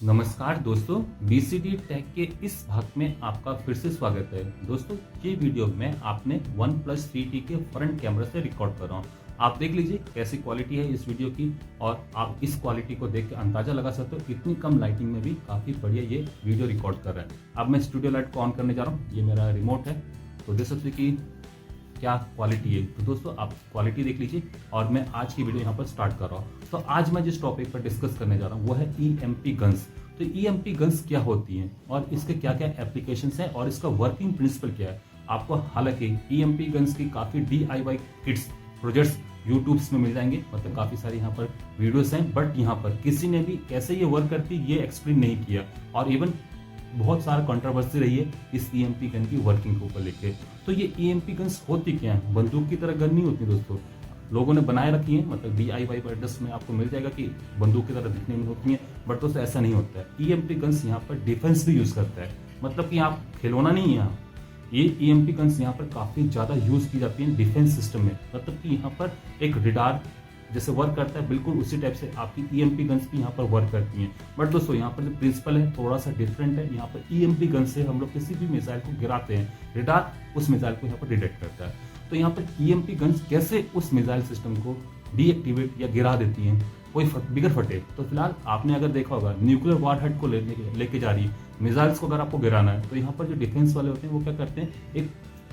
नमस्कार दोस्तों, BCD take के इस भाग में आपका फिर से स्वागत है। दोस्तों, ये वीडियो मैं आपने OnePlus 3T के फ्रंट कैमरा से रिकॉर्ड कर रहा हूँ। आप देख लीजिए कैसी क्वालिटी है इस वीडियो की और आप इस क्वालिटी को देख के अंदाजा लगा सकते हो इतनी कम लाइटिंग में भी काफ़ी बढ़िया ये वीडियो रिकॉर्ड कर रहा है। अब मैं स्टूडियो लाइट को ऑन करने जा रहा हूँ। ये मेरा रिमोट है, तो देख सकते कि क्या क्वालिटी है। तो दोस्तों, आप क्वालिटी देख लीजिए और मैं आज की वीडियो यहाँ पर स्टार्ट कर रहा हूँ। तो आज मैं जिस टॉपिक पर डिस्कस करने जा रहा हूँ वो है EMP गन्स। तो EMP गन्स क्या होती हैं और इसके क्या क्या एप्लीकेशंस हैं और इसका वर्किंग प्रिंसिपल क्या है। आपको हालांकि EMP गन्स की काफ़ी DIY किट्स प्रोजेक्ट्स यूट्यूब्स में मिल जाएंगे, मतलब काफ़ी सारे यहाँ पर वीडियोस हैं, बट यहाँ पर किसी ने भी कैसे ये वर्क करती है ये एक्सप्लेन नहीं किया और इवन बहुत सारा कंट्रोवर्सी रही है इस EMP गन की वर्किंग को लेके। तो ये EMP गन्स होती क्या है? बंदूक की तरह गन नहीं होती दोस्तों, लोगों ने बनाए रखी है, मतलब DIY एड्रेस में आपको मिल जाएगा कि बंदूक की तरह दिखने में होती है, बट दोस्तों ऐसा नहीं होता है। EMP गन्स यहाँ पर डिफेंस भी यूज करता है, मतलब कि आप खिलौना नहीं है यहाँ। ये EMP गन्स यहाँ पर काफी ज्यादा यूज की जाती है डिफेंस सिस्टम में, मतलब कि यहाँ पर एक रिडार जैसे वर्क करता है बिल्कुल उसी टाइप से आपकी EMP गन्स भी यहाँ पर वर्क करती हैं। बट दोस्तों यहाँ पर जो प्रिंसिपल है थोड़ा सा डिफरेंट है। यहाँ पर EMP गन से हम लोग किसी भी मिसाइल को गिराते हैं, रिडार उस मिसाइल को यहाँ पर डिटेक्ट करता है। तो यहाँ पर EMP गन्स कैसे उस मिसाइल सिस्टम को डीएक्टिवेट या गिरा देती हैं, कोई बिगर फटे। तो फिलहाल आपने अगर देखा होगा न्यूक्लियर वॉरहेड को लेके जा रही है मिसाइल्स को, अगर आपको गिराना है तो यहाँ पर जो डिफेंस वाले होते हैं वो क्या करते हैं, एक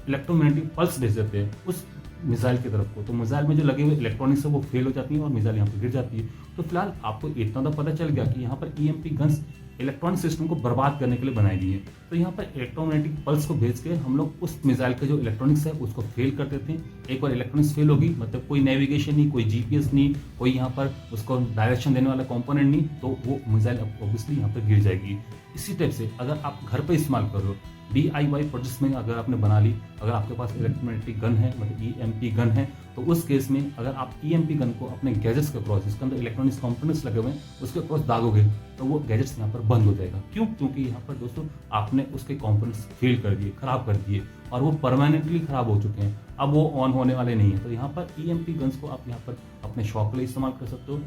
इलेक्ट्रोमैग्नेटिक पल्स भेज देते हैं उस मिसाइल की तरफ को। तो मिसाइल में जो लगे हुए इलेक्ट्रॉनिक्स है वो फेल हो जाती है और मिसाइल यहाँ पर गिर जाती है। तो फिलहाल आपको इतना तो पता चल गया कि यहाँ पर EMP गन्स इलेक्ट्रॉनिक सिस्टम को बर्बाद करने के लिए बनाई गई है। तो यहाँ पर इलेक्ट्रोमैग्नेटिक पल्स को भेज के हम लोग उस मिसाइल का जो इलेक्ट्रॉनिक्स है उसको फेल कर देते हैं। एक बार इलेक्ट्रॉनिक्स फेल होगी, मतलब कोई नेविगेशन नहीं, कोई GPS नहीं, कोई यहाँ पर उसको डायरेक्शन देने वाला कंपोनेंट नहीं, तो वो मिसाइल ऑब्वियसली यहाँ पर गिर जाएगी। इसी टाइप से अगर आप घर पर इस्तेमाल कर रहे हो DIY प्रोजेक्ट्स में, अगर आपने बना ली, अगर आपके पास इलेक्ट्रोमैग्नेटिक गन है मतलब EMP गन है, तो उस केस में अगर आप EMP गन को अपने गैजेट्स के क्रॉस, जिसके अंदर इलेक्ट्रॉनिक्स कंपोनेंट्स लगे हुए हैं, उसके क्रॉस दागोगे तो वो गैजेट्स यहाँ पर बंद हो जाएगा। क्यों? क्योंकि यहाँ पर दोस्तों आपने उसके कंपोनेंट्स फेल कर दिए, खराब कर दिए और वो परमानेंटली खराब हो चुके हैं, अब वो ऑन होने वाले नहीं है। तो यहाँ पर EMP गन्स को आप यहाँ पर अपने शौक के लिए इस्तेमाल कर सकते हो,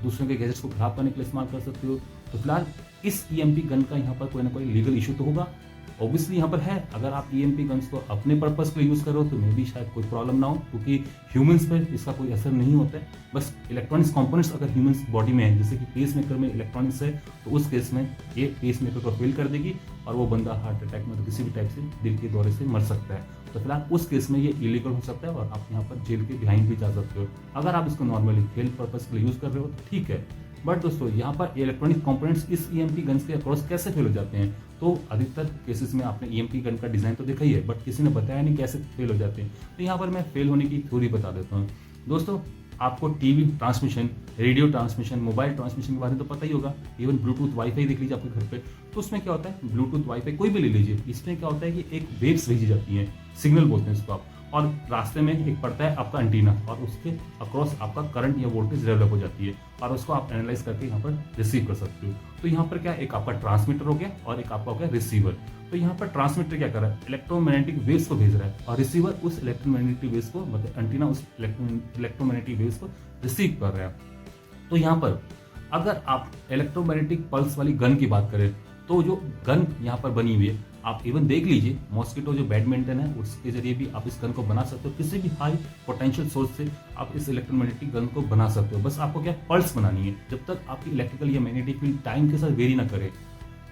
दूसरों के गैजेट्स को खराब करने के लिए इस्तेमाल कर सकते हो। तो फिलहाल इस EMP गन का यहाँ पर कोई ना कोई लीगल इशू तो होगा, ऑब्वियसली यहाँ पर है। अगर आप EMP गन्स को अपने पर्पस के लिए यूज करो तो मे भी शायद कोई प्रॉब्लम ना हो, क्योंकि ह्यूमंस पर इसका कोई असर नहीं होता है। बस इलेक्ट्रॉनिक्स कंपोनेंट्स अगर ह्यूमंस बॉडी में है, जैसे कि पेस मेकर में इलेक्ट्रॉनिक्स है, तो उस केस में ये पेस मेकर को फेल कर देगी और वो बंदा हार्ट अटैक में तो किसी भी टाइप से दिल के दौरे से मर सकता है। तो फिलहाल उस केस में ये इलीगल हो सकता है और आप यहाँ पर जेल के बिहाइंड भी जा सकते हो। अगर आप इसको नॉर्मली खेल पर्पस के लिए यूज कर रहे हो तो ठीक है, बट दोस्तों यहाँ पर इलेक्ट्रॉनिक कंपोनेंट्स इस EMP गन्स के अक्रॉस कैसे फेल हो जाते हैं। तो अधिकतर केसेस में आपने EMP गन का डिजाइन तो देखा ही है, बट किसी ने बताया नहीं कैसे फेल हो जाते हैं। तो यहाँ पर मैं फेल होने की थ्योरी बता देता हूँ। दोस्तों, आपको TV transmission, radio transmission, mobile transmission के बारे में तो पता ही होगा। इवन ब्लूटूथ वाईफाई देख लीजिए आपके घर पे, तो उसमें क्या होता है, ब्लूटूथ वाईफाई कोई भी ले लीजिए, इसमें क्या होता है कि एक वेव्स भेजी जाती हैं, सिग्नल बोलते हैं इसको आप, और रास्ते में एक पड़ता है आपका एंटीना और उसके अक्रॉस आपका करंट या वोल्टेज डेवलप हो जाती है और उसको आप एनालाइज करके यहाँ पर रिसीव कर सकते हो। तो यहाँ पर क्या, एक आपका ट्रांसमीटर हो गया और एक आपका हो गया रिसीवर। तो यहाँ पर ट्रांसमीटर क्या कर रहा है, इलेक्ट्रोमैग्नेटिक वेव्स को भेज रहा है और रिसीवर उस इलेक्ट्रोमैग्नेटिक वेव्स को, मतलब एंटीना उस इलेक्ट्रोमैग्नेटिक वेव्स को रिसीव कर रहा है। तो यहाँ पर अगर आप इलेक्ट्रोमैग्नेटिक पल्स वाली गन की बात करें तो जो गन यहाँ पर बनी हुई है, आप इवन देख लीजिए मॉस्किटो जो बैडमिंटन है उसके जरिए भी आप इस गन को बना सकते हो। किसी भी हाई पोटेंशियल सोर्स से आप इस इलेक्ट्रोमैग्नेटिक गन को बना सकते हो। बस आपको क्या पल्स बनानी है, जब तक आपकी इलेक्ट्रिकल या मैग्नेटिक फील्ड टाइम के साथ वेरी ना करे,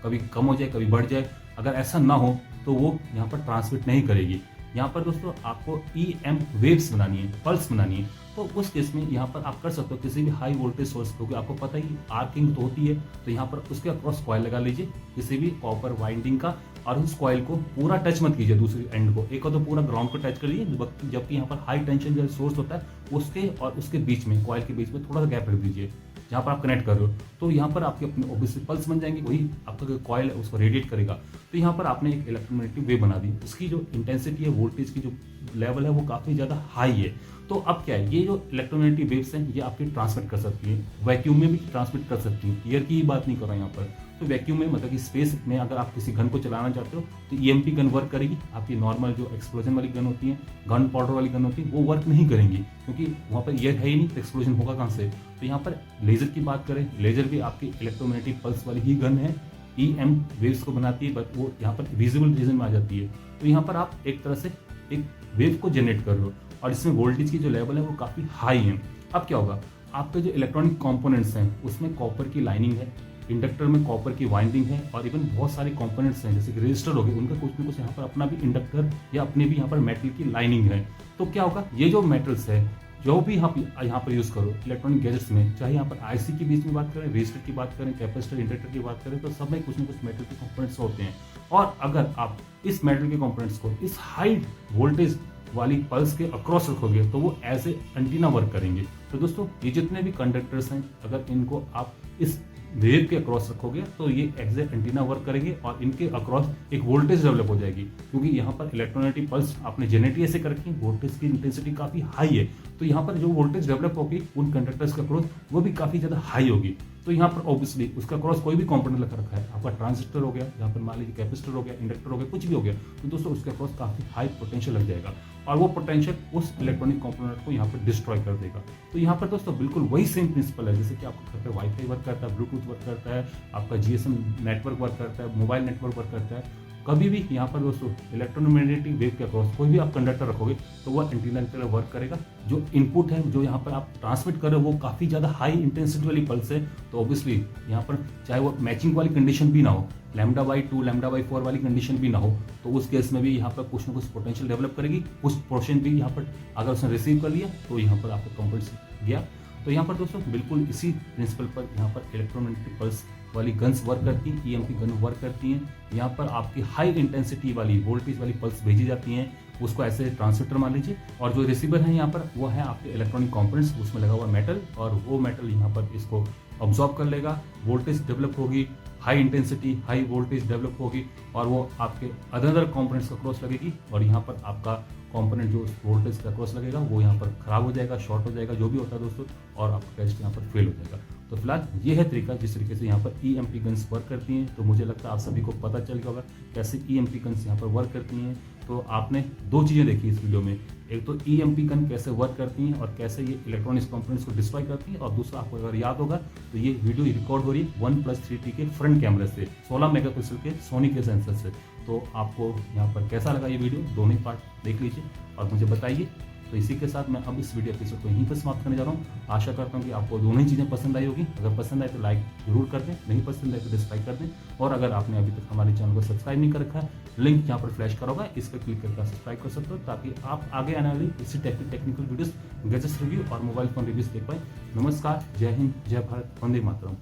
कभी कम हो जाए कभी बढ़ जाए। अगर ऐसा ना हो तो वो यहाँ पर ट्रांसमिट नहीं करेगी। यहाँ पर दोस्तों आपको EM वेव्स बनानी है, पल्स बनानी है, तो उस केस में यहाँ पर आप कर सकते हो किसी भी हाई वोल्टेज सोर्स, क्योंकि आपको पता ही आर्किंग तो होती है। तो यहाँ पर उसके अक्रॉस कॉइल लगा लीजिए किसी भी कॉपर वाइंडिंग का और उस कॉइल को पूरा टच मत कीजिए, दूसरी एंड को, एक तो पूरा ग्राउंड को टच कर लीजिए, जबकि यहाँ पर हाई टेंशन जो सोर्स होता है उसके और उसके बीच में, कॉइल के बीच में थोड़ा सा गैप रख दीजिए जहाँ पर आप कनेक्ट कर रहे हो। तो यहाँ पर आपके अपने ऑब्वियसली पल्स बन जाएंगे, वही आपका जो कॉइल है उसको रेडिएट करेगा। तो यहाँ पर आपने एक इलेक्ट्रोमैग्नेटिक वेव बना दी, उसकी जो इंटेंसिटी है, वोल्टेज की जो लेवल है वो काफ़ी ज़्यादा हाई है। तो अब क्या है, ये जो इलेक्ट्रोमैग्नेटिक वेव्स हैं ये आपकी ट्रांसमिट कर सकती है, वैक्यूम में भी ट्रांसमिट कर सकती है। एयर की ही बात नहीं कर रहा हूँ यहाँ पर। तो वैक्यूम में मतलब कि स्पेस में अगर आप किसी गन को चलाना चाहते हो तो ईएमपी गन वर्क करेगी। आपकी नॉर्मल जो एक्सप्लोजन वाली गन होती है, गन पाउडर वाली गन होती है, वो वर्क नहीं करेंगी, क्योंकि वहाँ पर एयर है ही नहीं, तो एक्सप्लोजन होगा कहाँ से। तो यहाँ पर लेजर की बात करें, लेजर भी आपकी इलेक्ट्रोमैग्नेटिक पल्स वाली ही गन है, EM वेव्स को बनाती है, बट वो यहाँ पर विजिबल रीजन में आ जाती है। तो यहाँ पर आप एक तरह से एक वेव को जनरेट कर रहे हो, और इसमें वोल्टेज की जो लेवल है वो काफ़ी हाई है। अब क्या होगा, आपके जो इलेक्ट्रॉनिक कंपोनेंट्स हैं उसमें कॉपर की लाइनिंग है, इंडक्टर में कॉपर की वाइंडिंग है, और इवन बहुत सारे कंपोनेंट्स हैं जैसे कि रजिस्टर हो गए, उनका कुछ ना कुछ यहाँ पर अपना भी इंडक्टर या अपने भी यहाँ पर मेटल की लाइनिंग है। तो क्या होगा, ये जो मेटल्स है जो भी यहाँ पर यूज़ करो इलेक्ट्रॉनिक गैजेट्स में, चाहे यहाँ पर आईसी के बीच में बात करें, रजिस्टर की बात करें, कैपेसिटर, इंडक्टर की बात करें, तो सब में कुछ ना कुछ मेटल के कंपोनेंट्स होते हैं। और अगर आप इस मेटल के कंपोनेंट्स को इस हाई वोल्टेज वाली पल्स के अक्रॉस रखोगे तो वो एज ए एंटीना वर्क करेंगे। तो दोस्तों ये जितने भी कंडक्टर्स हैं, अगर इनको आप इस वेव के अक्रॉस रखोगे तो ये एज ए एंटीना वर्क करेंगे, और इनके अक्रॉस एक वोल्टेज डेवलप हो जाएगी, क्योंकि यहाँ पर इलेक्ट्रोमैग्नेटिक पल्स आपने जनरेट ऐसे कर रखी, वोल्टेज की इंटेंसिटी काफ़ी हाई है। तो यहाँ पर जो वोल्टेज डेवलप होगी उन कंडक्टर्स के अक्रॉस वो भी काफ़ी ज़्यादा हाई होगी। तो यहाँ पर ऑब्वियसली उसका क्रॉस कोई भी कंपोनेंट लगा रखा है, आपका ट्रांजिस्टर हो गया, यहाँ पर मान लीजिए कैपेसिटर हो गया, इंडक्टर हो गया, कुछ भी हो गया, तो दोस्तों उसके क्रॉस काफ़ी हाई पोटेंशियल लग जाएगा, और वो पोटेंशियल उस इलेक्ट्रॉनिक कंपोनेंट को यहाँ पर डिस्ट्रॉय कर देगा। तो यहाँ पर दोस्तों बिल्कुल वही सेम प्रिंसिपल है, जैसे कि आपका घर पर वाईफाई वर्क करता है, ब्लूटूथ वर्क करता है, आपका GSM नेटवर्क वर्क करता है, मोबाइल नेटवर्क वर्क करता है। कभी भी यहाँ पर दोस्तों इलेक्ट्रोमैग्नेटिक वेव के अक्रॉस कोई भी आप कंडक्टर रखोगे तो वह एंटीना की तरह वर्क करेगा। जो इनपुट है, जो यहाँ पर आप ट्रांसमिट कर रहे हो, वो काफ़ी ज़्यादा हाई इंटेंसिटी वाली पल्स है। तो ऑब्वियसली यहाँ पर चाहे वो मैचिंग वाली कंडीशन भी ना हो, λ/2 λ/4 वाली कंडीशन भी ना हो, तो उस केस में भी यहाँ पर कुछ ना कुछ पोटेंशियल डेवलप करेगी। कुछ पोर्शन भी यहाँ पर अगर उसने रिसीव कर लिया तो यहाँ पर आपका कंपोनेंट्स गया। तो यहाँ पर दोस्तों बिल्कुल इसी प्रिंसिपल पर यहाँ पर इलेक्ट्रोमैग्नेटिक पल्स वाली गन्स वर्क करती हैं, EMP गन वर्क करती हैं। यहाँ पर आपकी हाई इंटेंसिटी वाली वोल्टेज वाली पल्स भेजी जाती हैं, उसको ऐसे ट्रांसमीटर मान लीजिए, और जो रिसीवर है यहाँ पर वो है आपके इलेक्ट्रॉनिक कंपोनेंट्स, उसमें लगा हुआ मेटल, और वो मेटल यहाँ पर इसको ऑब्जॉर्ब कर लेगा, वोल्टेज डेवलप होगी, high intensity high voltage develop होगी, और वो आपके अदर कंपोनेंट्स का क्रॉस लगेगी, और यहाँ पर आपका कंपोनेंट जो वोल्टेज का क्रॉस लगेगा वो यहाँ पर खराब हो जाएगा, शॉर्ट हो जाएगा, जो भी होता है दोस्तों, और आपका टेस्ट यहाँ पर फेल हो जाएगा। तो फिलहाल ये है तरीका जिस तरीके से यहाँ पर EMP गन्स वर्क करती हैं। तो मुझे लगता है आप सभी को पता चल गया होगा कैसे EMP गन्स यहाँ पर वर्क करती हैं। तो आपने दो चीज़ें देखी इस वीडियो में, एक तो EMP गन कैसे वर्क करती हैं और कैसे ये इलेक्ट्रॉनिक्स कंपोनेंट्स को डिस्ट्रॉय करती हैं, और दूसरा आपको अगर याद होगा तो ये वीडियो रिकॉर्ड हो रही है OnePlus 3T के फ्रंट कैमरे से, 16 मेगापिक्सल के सोनी के सेंसर से। तो आपको यहाँ पर कैसा लगा ये वीडियो, दोनों ही पार्ट देख लीजिए और मुझे बताइए। तो इसी के साथ मैं अब इस वीडियो एपिसोड को यहीं पर समाप्त करने जा रहा हूँ। आशा करता हूँ कि आपको दोनों ही चीज़ें पसंद आई होगी। अगर पसंद आए तो लाइक जरूर कर दें, नहीं पसंद आए तो डिसलाइक कर दें, और अगर आपने अभी तक हमारे चैनल को सब्सक्राइब नहीं कर रखा है, लिंक यहाँ पर फ्लैश करा होगा, इस पर क्लिक करके सब्सक्राइब कर सकते हो, ताकि आप आगे आने वाली इसी टेक्निकल वीडियोस, गैजेट्स रिव्यू और मोबाइल फोन रिव्यूज देख पाए। नमस्कार, जय हिंद, जय भारत, वंदे मातरम।